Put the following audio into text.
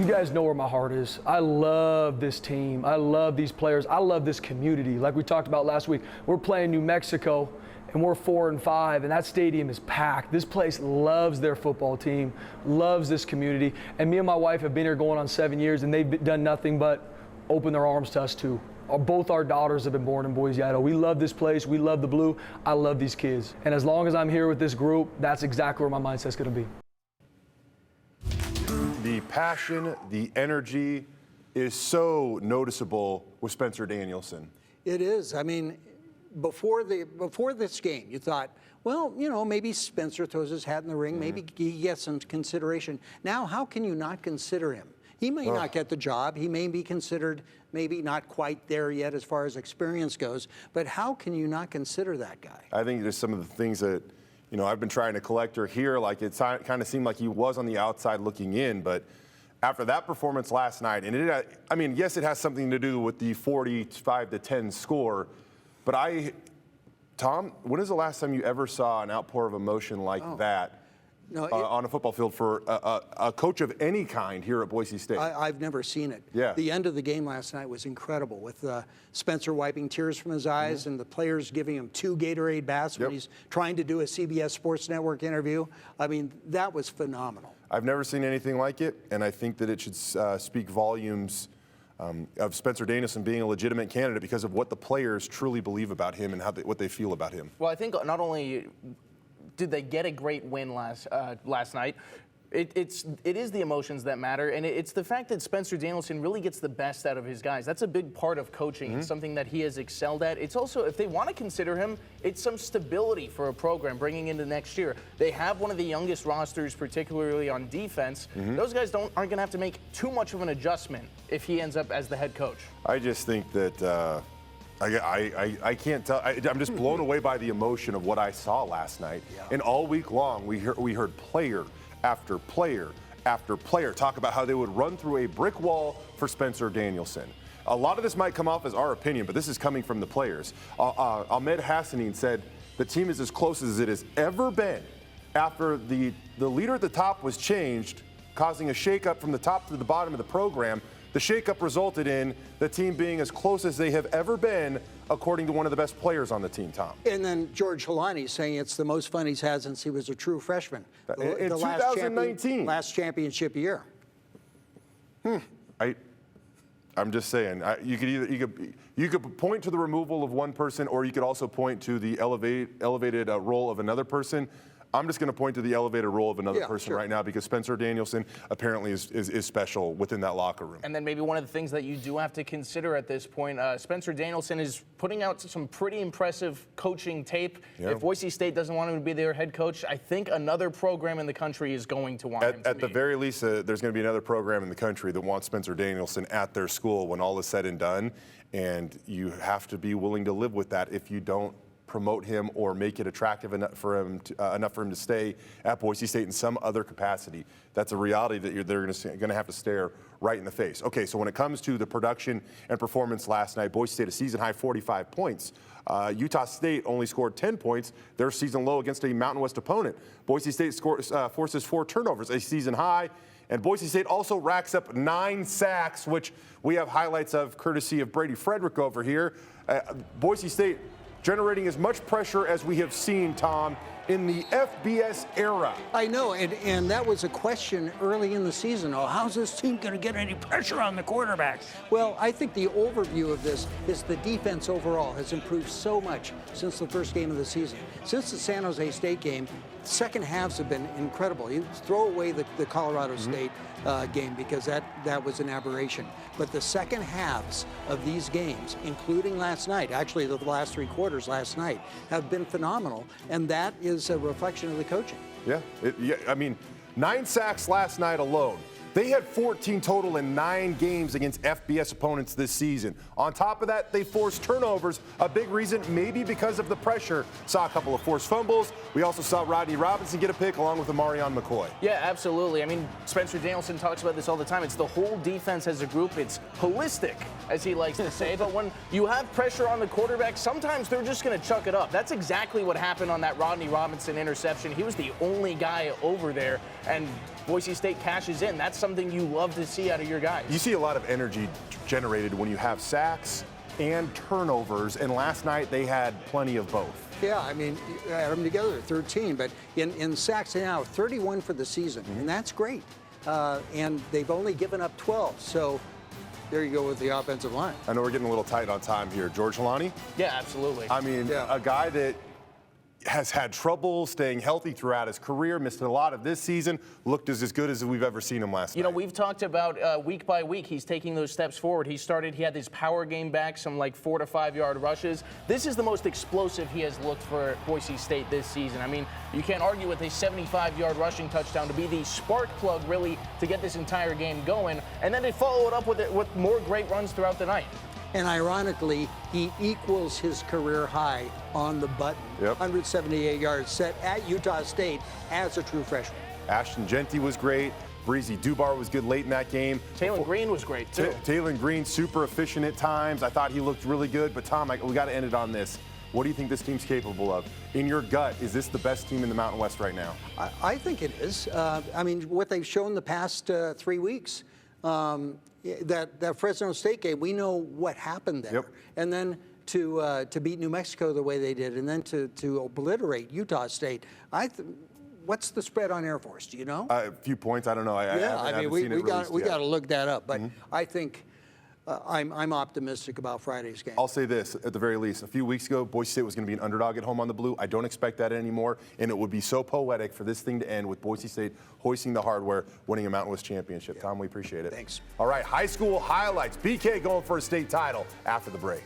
guys know where my heart is. I love this team. I love these players. I love this community. Like we talked about last week, we're playing New Mexico, and we're 4-5, and that stadium is packed. This place loves their football team, loves this community. And me and my wife have been here going on 7 years, and they've done nothing but open their arms to us too. Both our daughters have been born in Boise, Idaho. We love this place. We love the blue. I love these kids. And as long as I'm here with this group, that's exactly where my mindset's going to be. The passion, the energy is so noticeable with Spencer Danielson. It is. I mean, before this game, you thought, well, you know, maybe Spencer throws his hat in the ring. Maybe he gets some consideration. Now, how can you not consider him? He may not get the job. He may be considered maybe not quite there yet as far as experience goes. But how can you not consider that guy? I think there's some of the things that, you know, I've been trying to collect or hear. Like it kind of seemed like he was on the outside looking in. But after that performance last night, and I mean, yes, it has something to do with the 45-10 score. But Tom, when is the last time you ever saw an outpour of emotion like that? No, on a football field for a coach of any kind here at Boise State? I've never seen it. Yeah. The end of the game last night was incredible, with Spencer wiping tears from his eyes and the players giving him 2 Gatorade baths when he's trying to do a CBS Sports Network interview. I mean, that was phenomenal. I've never seen anything like it, and I think that it should speak volumes of Spencer Danielson being a legitimate candidate because of what the players truly believe about him and what they feel about him. Well, I think not only did they get a great win last night, it is the emotions that matter, and it's the fact that Spencer Danielson really gets the best out of his guys. That's a big part of coaching. It's something that he has excelled at. It's also, if they want to consider him, it's some stability for a program bringing into next year. They have one of the youngest rosters, particularly on defense. Those guys aren't going to have to make too much of an adjustment if he ends up as the head coach. I just think that I can't tell. I'm just blown away by the emotion of what I saw last night. Yeah. And all week long, we heard player after player after player talk about how they would run through a brick wall for Spencer Danielson. A lot of this might come off as our opinion, but this is coming from the players. Ahmed Hassanin said the team is as close as it has ever been after the leader at the top was changed, causing a shakeup from the top to the bottom of the program. The shakeup resulted in the team being as close as they have ever been, according to one of the best players on the team, Tom. And then George Halani saying it's the most fun he's had since he was a true freshman. In 2019. Last championship year. I'm just saying, you could point to the removal of one person, or you could also point to the elevated role of another person. I'm just going to point to the elevated role of another person right now, because Spencer Danielson apparently is special within that locker room. And then maybe one of the things that you do have to consider at this point, Spencer Danielson is putting out some pretty impressive coaching tape. Yeah. If Boise State doesn't want him to be their head coach, I think another program in the country is going to want him to At the very least, there's going to be another program in the country that wants Spencer Danielson at their school when all is said and done. And you have to be willing to live with that if you don't promote him or make it attractive enough for him to stay at Boise State in some other capacity. That's a reality that they're going to have to stare right in the face. Okay, so when it comes to the production and performance last night, Boise State a season-high 45 points. Utah State only scored 10 points, their season low against a Mountain West opponent. Boise State forces 4 turnovers, a season high. And Boise State also racks up 9 sacks, which we have highlights of courtesy of Brady Frederick over here. Boise State generating as much pressure as we have seen, Tom, in the FBS era. I know, and that was a question early in the season. Oh, how's this team going to get any pressure on the quarterback? Well, I think the overview of this is the defense overall has improved so much since the first game of the season. Since the San Jose State game, second halves have been incredible. You throw away the Colorado State game because that was an aberration. But the second halves of these games, including last night, actually the last 3 quarters last night, have been phenomenal, and that is a reflection of the coaching. Yeah, I mean, 9 sacks last night alone. They had 14 total in 9 games against FBS opponents this season. On top of that, they forced turnovers. A big reason, maybe because of the pressure. Saw a couple of forced fumbles. We also saw Rodney Robinson get a pick along with Amarion McCoy. Yeah, absolutely. I mean, Spencer Danielson talks about this all the time. It's the whole defense as a group. It's holistic, as he likes to say. But when you have pressure on the quarterback, sometimes they're just going to chuck it up. That's exactly what happened on that Rodney Robinson interception. He was the only guy over there, and Boise State cashes in. That's something you love to see out of your guys. You see a lot of energy generated when you have sacks and turnovers, and last night they had plenty of both. Yeah, I mean, you add them together, 13, but in sacks now, 31 for the season, and that's great. And they've only given up 12, so there you go with the offensive line. I know we're getting a little tight on time here. George Holani? Yeah, absolutely. I mean, a guy that has had trouble staying healthy throughout his career, missed a lot of this season, looked as good as we've ever seen him last night. You know, we've talked about week by week, he's taking those steps forward. He had his power game back, some like 4 to 5 yard rushes. This is the most explosive he has looked for Boise State this season. I mean, you can't argue with a 75-yard rushing touchdown to be the spark plug, really, to get this entire game going. And then they follow it up with more great runs throughout the night. And ironically, he equals his career high on the button. 178 yards set at Utah State as a true freshman. Ashton Genty was great. Breezy Dubar was good late in that game. Taylor Green was great, too. Taylor Green, super efficient at times. I thought he looked really good. But, Tom, we got to end it on this. What do you think this team's capable of? In your gut, is this the best team in the Mountain West right now? I think it is. I mean, what they've shown the past 3 weeks, that Fresno State game, we know what happened there. And then to beat New Mexico the way they did, and then to obliterate Utah State. What's the spread on Air Force? Do you know? A few points. I don't know. I mean, we got to look that up. But I think I'm optimistic about Friday's game. I'll say this, at the very least. A few weeks ago, Boise State was going to be an underdog at home on the blue. I don't expect that anymore, and it would be so poetic for this thing to end with Boise State hoisting the hardware, winning a Mountain West championship. Tom, we appreciate it. Thanks. All right, high school highlights. BK going for a state title after the break.